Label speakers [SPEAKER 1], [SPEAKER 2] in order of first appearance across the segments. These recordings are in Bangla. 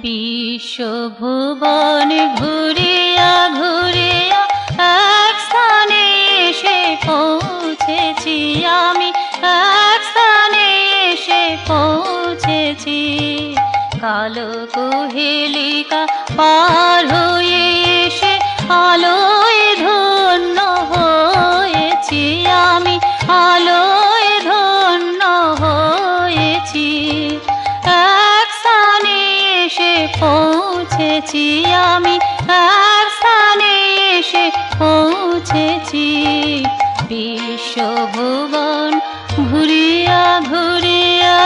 [SPEAKER 1] বিশ্বভুবন ঘুরিয়া ঘুরিয়া এক স্থানে এসে পৌঁছেছি আমি, এক স্থানে এসে পৌঁছেছি। কালো কুহেলিকা পার হয়ে এসে আলোয় ধন্য হয়েছি আমি, আলোয় ধন্য হয়েছি। এক স্থানে এসে পৌঁছেছি আমি, এক স্থানে এসে পৌঁছেছি। বিশ্বভুবন ঘুরিয়া ঘুরিয়া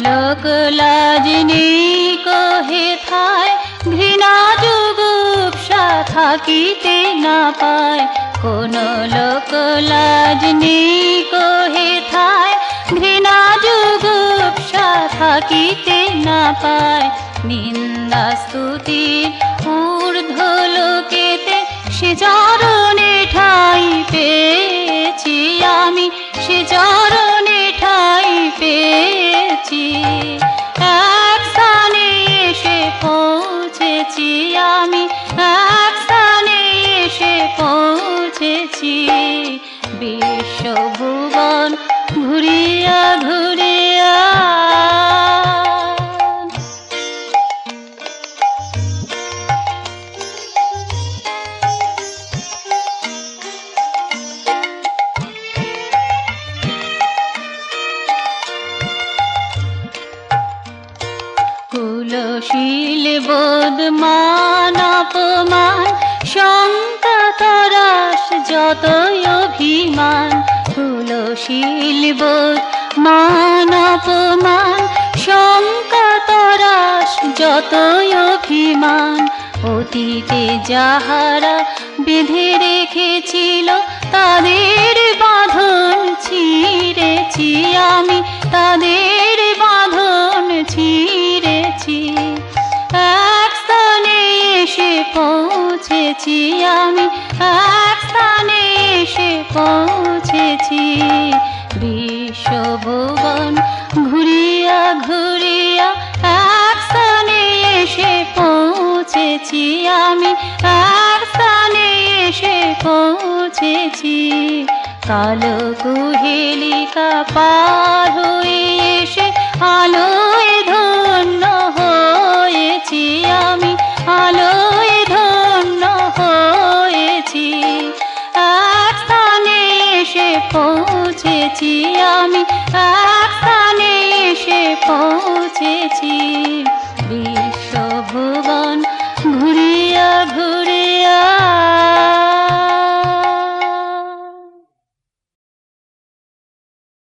[SPEAKER 1] লোক লাজ নেই কহে থায়, ঘৃণা যুগুপ্সা থাকিতে না পায়। কোন লোক লাজ নেই কহে থায়, ঘৃণা যুগুপ্সা থাকিতে না পায়। নিন্দা স্তুতির ঊর্ধ্ব লোকেতে সে চরণে ঠাঁই পেয়েছি আমি, সে চরণে ঠাঁই পেয়েছি। এক স্থানে এসে পৌঁছেছি আমি, এক স্থানে এসে পৌঁছেছি। বিশ্বভুবন ঘুরিয়া ঘুরিয়া কুলশীল বোধ মান অপমান শঙ্কা তরাস যতই অভিমান। কুলশীল বোধ মান অপমান শঙ্কা তরাস যতই অভিমান। অতীতে যাহারা বেঁধে রেখেছিল তাদের বাঁধন ছিঁড়েছি আমি, তাদের বাঁধন ছিঁড়েছি। এক স্থানে এসে পৌঁছেছি আমি, এক স্থানে এসে পৌঁছেছি। বিশ্বভুবন ঘুরিয়া ঘুরিয়া এক স্থানে এসে পৌঁছেছি আমি, এক স্থানে এসে পৌঁছেছি। কালো কুহেলিকা পার হয়ে এসে আলোয় ধন্য হয়েছি আমি।